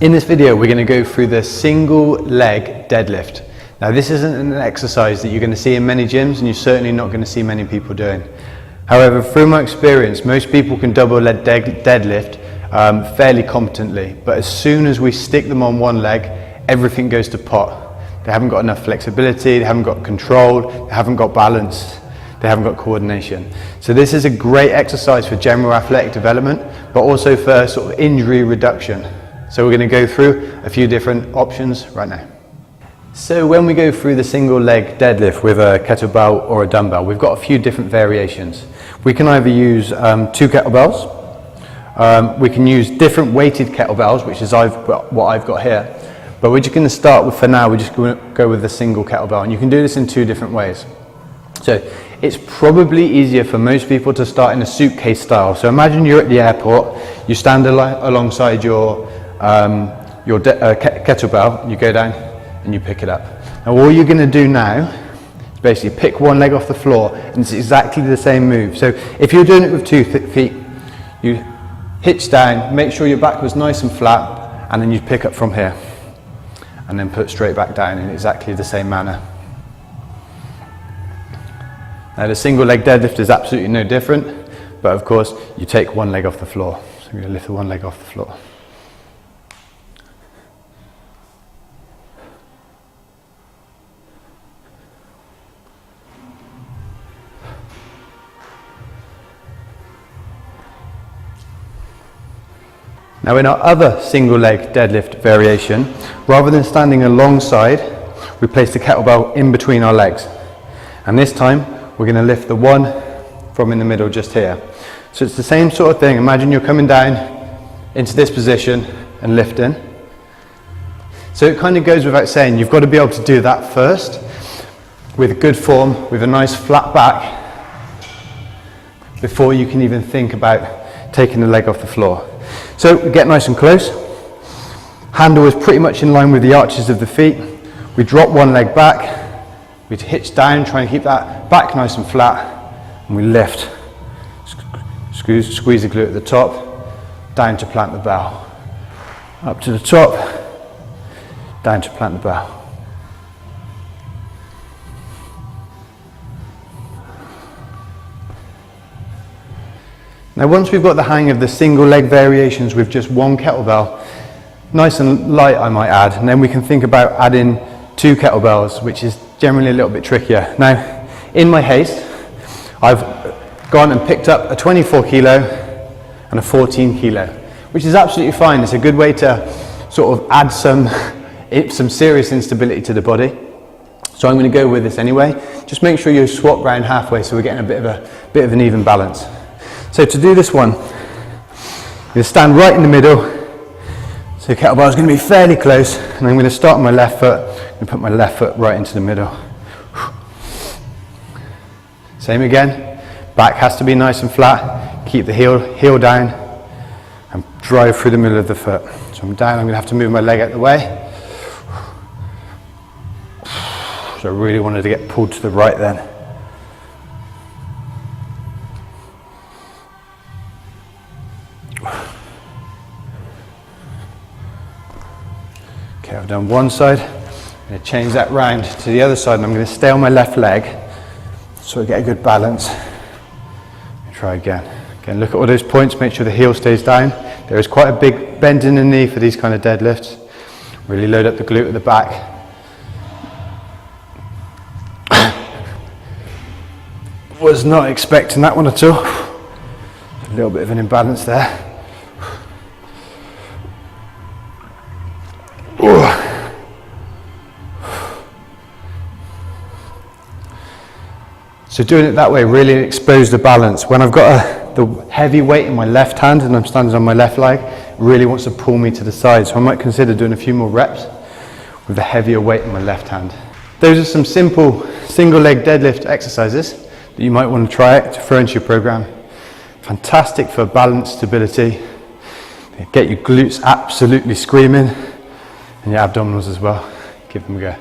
In this video, we're going to go through the single leg deadlift. Now, this isn't an exercise that you're going to see in many gyms, and you're certainly not going to see many people doing. However, through my experience, most people can double leg deadlift fairly competently, but as soon as we stick them on one leg, everything goes to pot. They haven't got enough flexibility, they haven't got control, they haven't got balance, they haven't got coordination. So this is a great exercise for general athletic development, but also for sort of injury reduction. So we're going to go through a few different options right now. So when we go through the single leg deadlift with a kettlebell or a dumbbell, we've got a few different variations. We can either use 2 kettlebells, we can use different weighted kettlebells, which is what I've got here, but we're just going to start with, for now, we're just going to go with a single kettlebell, and you can do this in 2 different ways. So it's probably easier for most people to start in a suitcase style. So imagine you're at the airport, you stand alongside your kettlebell, you go down and you pick it up. Now all you're going to do now is basically pick one leg off the floor, and it's exactly the same move. So if you're doing it with 2 feet, you hitch down, make sure your back was nice and flat, and then you pick up from here and then put straight back down in exactly the same manner. Now the single leg deadlift is absolutely no different, but of course you take one leg off the floor. So you're going to lift the one leg off the floor. Now in our other single leg deadlift variation, rather than standing alongside, we place the kettlebell in between our legs. And this time, we're going to lift the one from in the middle just here. So it's the same sort of thing. Imagine you're coming down into this position and lifting. So it kind of goes without saying, you've got to be able to do that first with good form, with a nice flat back, before you can even think about taking the leg off the floor. So we get nice and close. Handle is pretty much in line with the arches of the feet. We drop one leg back. We hitch down, try and keep that back nice and flat, and we lift. Squeeze the glute at the top, down to plant the bell. Up to the top, down to plant the bell. Now once we've got the hang of the single leg variations with just one kettlebell, nice and light I might add, and then we can think about adding 2 kettlebells, which is generally a little bit trickier. Now in my haste, I've gone and picked up a 24 kilo and a 14 kilo, which is absolutely fine. It's a good way to sort of add some serious instability to the body. So I'm going to go with this anyway. Just make sure you swap round halfway so we're getting a bit of an even balance. So to do this one, you're going to stand right in the middle. So the kettlebell is going to be fairly close, and I'm going to start on my left foot and put my left foot right into the middle. Same again, back has to be nice and flat, keep the heel down and drive through the middle of the foot. So I'm down, I'm going to have to move my leg out of the way. So I really wanted to get pulled to the right then. Okay, I've done one side. I'm going to change that round to the other side, and I'm going to stay on my left leg so I get a good balance. Try again. Again, look at all those points, make sure the heel stays down. There is quite a big bend in the knee for these kind of deadlifts. Really load up the glute at the back. Was not expecting that one at all. A little bit of an imbalance there. So doing it that way really exposed the balance. When I've got the heavy weight in my left hand and I'm standing on my left leg, it really wants to pull me to the side. So I might consider doing a few more reps with the heavier weight in my left hand. Those are some simple single leg deadlift exercises that you might want to try to throw into your program. Fantastic for balance, stability. Get your glutes absolutely screaming, and your abdominals as well. Give them a go.